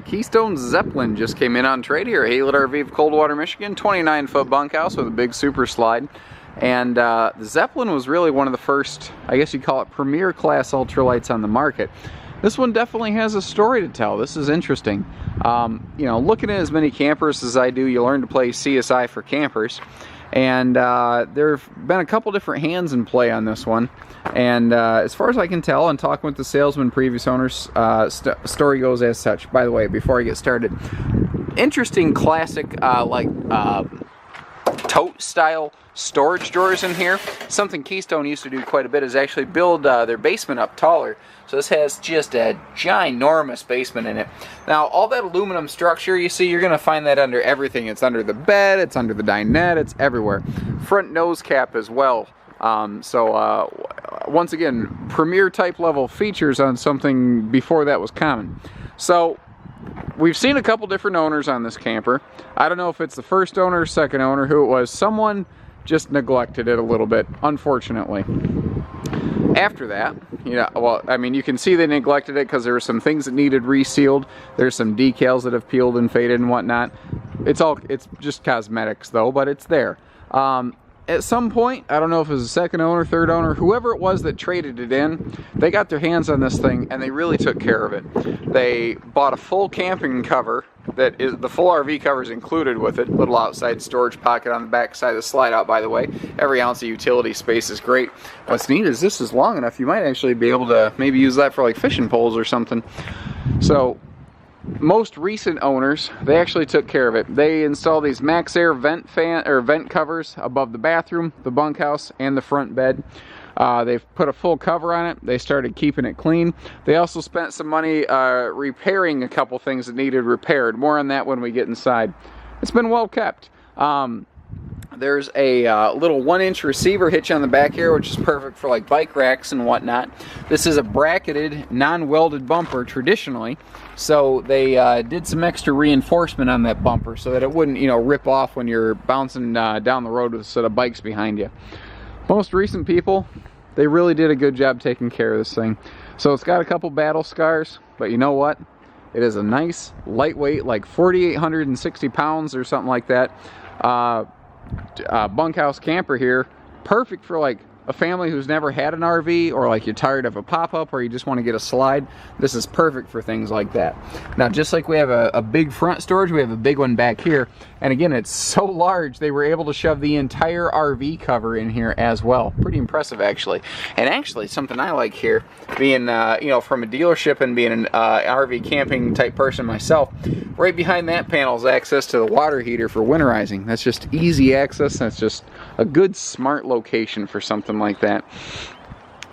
Keystone Zeppelin just came in on trade here at Haylet RV of Coldwater, Michigan. 29-foot bunkhouse with a big super slide. And the Zeppelin was really one of the first, I guess you'd call it, premier class ultralights on the market. This one definitely has a story to tell. This is interesting. You know, looking at as many campers as I do, you learn to play CSI for campers. And there have been a couple different hands in play on this one. And as far as I can tell, and talking with the salesman, previous owners, story goes as such. By the way, before I get started, interesting classic tote style storage drawers in here. Something Keystone used to do quite a bit is actually build their basement up taller. So this has just a ginormous basement in it. Now all that aluminum structure you see, you're going to find that under everything. It's under the bed, it's under the dinette, it's everywhere. Front nose cap as well. Once again, premier type level features on something before that was common. So we've seen a couple different owners on this camper. I don't know if it's the first owner or second owner, who it was. Someone just neglected it a little bit, unfortunately. After that, you know, well, I mean, you can see they neglected it because there were some things that needed resealed. There's some decals that have peeled and faded and whatnot. It's just cosmetics though, but it's there. At some point, I don't know if it was the second owner, third owner, whoever it was that traded it in, they got their hands on this thing and they really took care of it. They bought a full camping cover that is, the full RV cover is included with it. Little outside storage pocket on the back side of the slide out, by the way. Every ounce of utility space is great. What's neat is this is long enough, you might actually be able to maybe use that for like fishing poles or something. So most recent owners, they actually took care of it. They installed these Max Air vent covers above the bathroom, the bunkhouse, and the front bed. They've put a full cover on it. They started keeping it clean. They also spent some money repairing a couple things that needed repaired. More on that when we get inside. It's been well kept. There's a little 1-inch receiver hitch on the back here, which is perfect for like bike racks and whatnot. This is a bracketed, non-welded bumper traditionally, so they did some extra reinforcement on that bumper so that it wouldn't, you know, rip off when you're bouncing down the road with a set of bikes behind you. Most recent people, they really did a good job taking care of this thing. So it's got a couple battle scars, but you know what? It is a nice, lightweight, like 4,860 pounds or something like that. Bunkhouse camper here, perfect for like a family who's never had an RV, or like you're tired of a pop-up, or you just want to get a slide. This is perfect for things like that. Now, just like we have a big front storage, we have a big one back here, and again, it's so large they were able to shove the entire RV cover in here as well. Pretty impressive, actually. And actually, something I like here, being you know, from a dealership and being an RV camping type person myself, right behind that panel is access to the water heater for winterizing. That's just easy access. That's just a good, smart location for something like that.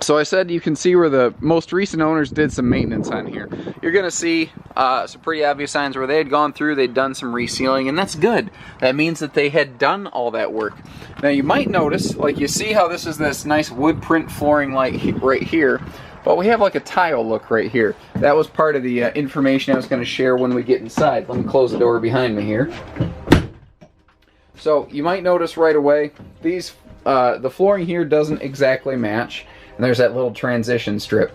So I said you can see where the most recent owners did some maintenance on here. You're going to see some pretty obvious signs where they had gone through, they'd done some resealing, and that's good. That means that they had done all that work. Now you might notice, like you see how this is this nice wood print flooring like right here, but we have like a tile look right here. That was part of the information I was going to share when we get inside. Let me close the door behind me here. So you might notice right away, these the flooring here doesn't exactly match. And there's that little transition strip.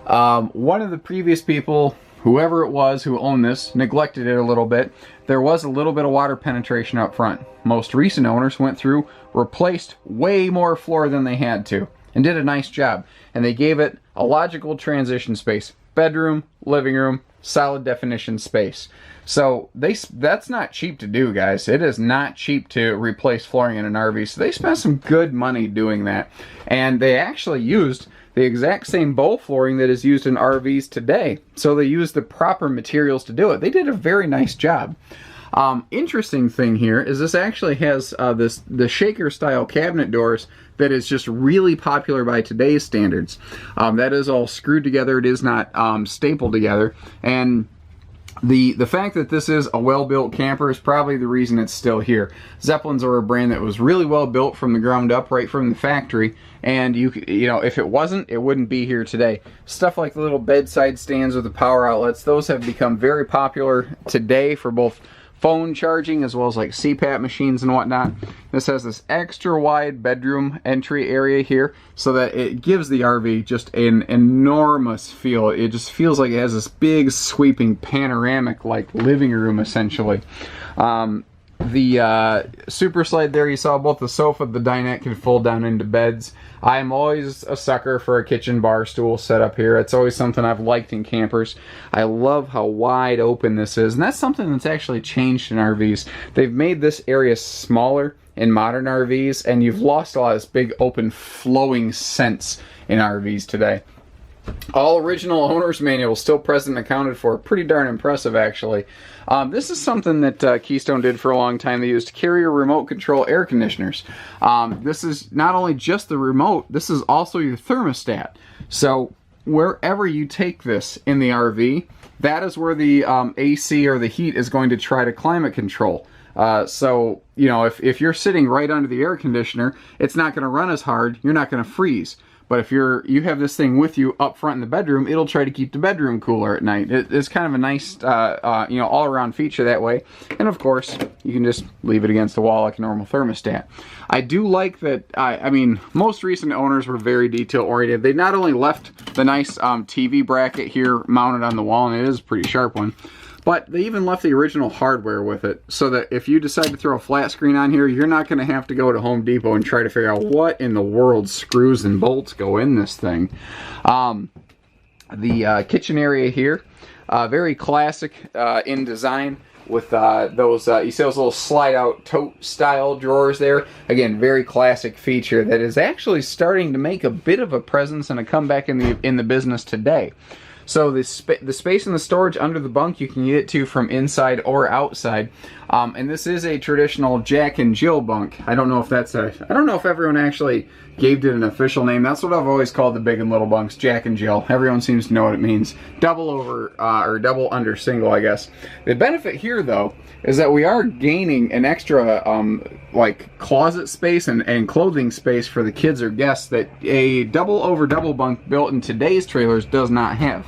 One of the previous people, whoever it was who owned this, neglected it a little bit. There was a little bit of water penetration up front. Most recent owners went through, replaced way more floor than they had to, and did a nice job. And they gave it a logical transition space. Bedroom, living room, solid definition space. So that's not cheap to do, guys. It is not cheap to replace flooring in an RV. So they spent some good money doing that. And they actually used the exact same bowl flooring that is used in RVs today. So they used the proper materials to do it. They did a very nice job. Interesting thing here is this actually has the shaker style cabinet doors that is just really popular by today's standards. That is all screwed together. It is not stapled together. And the fact that this is a well-built camper is probably the reason it's still here. Zeppelins are a brand that was really well built from the ground up, right from the factory, and you know, if it wasn't, it wouldn't be here today. Stuff like the little bedside stands with the power outlets, those have become very popular today for both phone charging as well as like CPAP machines and whatnot. This has this extra wide bedroom entry area here so that it gives the RV just an enormous feel. It just feels like it has this big sweeping panoramic like living room essentially. The super slide there, you saw both the sofa, the dinette can fold down into beds. I'm always a sucker for a kitchen bar stool set up here. It's always something I've liked in campers. I love how wide open this is, and that's something that's actually changed in RVs. They've made this area smaller in modern RVs, and you've lost a lot of this big open flowing sense in RVs today. All original owner's manual still present and accounted for. Pretty darn impressive, actually. This is something that Keystone did for a long time. They used carrier remote control air conditioners. This is not only just the remote, this is also your thermostat. So wherever you take this in the RV, that is where the AC or the heat is going to try to climate control. So, you know, if you're sitting right under the air conditioner, it's not going to run as hard, you're not going to freeze. But if you have this thing with you up front in the bedroom, it'll try to keep the bedroom cooler at night. It's kind of a nice, you know, all-around feature that way. And of course, you can just leave it against the wall like a normal thermostat. I do like that. I mean, most recent owners were very detail-oriented. They not only left the nice TV bracket here mounted on the wall, and it is a pretty sharp one, but they even left the original hardware with it, so that if you decide to throw a flat screen on here, you're not going to have to go to Home Depot and try to figure out what in the world screws and bolts go in this thing. The kitchen area here, very classic in design, with those, you see those little slide-out tote style drawers there. Again, very classic feature that is actually starting to make a bit of a presence and a comeback in the business today. So the space in the storage under the bunk, you can get it to from inside or outside. And this is a traditional Jack and Jill bunk. I don't know if that's I don't know if everyone actually gave it an official name. That's what I've always called the big and little bunks, Jack and Jill. Everyone seems to know what it means. Double over, or double under single, I guess. The benefit here, though, is that we are gaining an extra, like, closet space and clothing space for the kids or guests that a double over double bunk built in today's trailers does not have.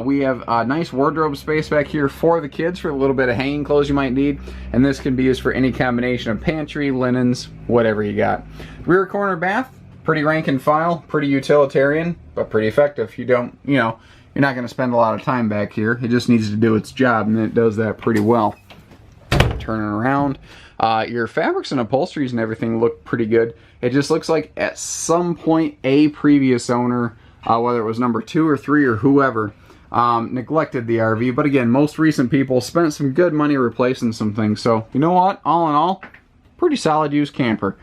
We have a nice wardrobe space back here for the kids for a little bit of hanging clothes you might need, and this can be used for any combination of pantry, linens, whatever you got. Rear corner bath, pretty rank and file, pretty utilitarian, but pretty effective. You don't, you know, you're not going to spend a lot of time back here. It just needs to do its job, and it does that pretty well. Turning around, your fabrics and upholsteries and everything look pretty good. It just looks like at some point a previous owner, whether it was number 2 or 3 or whoever, neglected the RV. But again, most recent people spent some good money replacing some things. So, you know what? All in all, pretty solid used camper.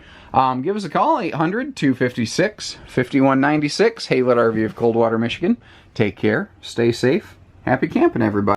Give us a call, 800-256-5196, Haylet RV of Coldwater, Michigan. Take care, stay safe, happy camping, everybody.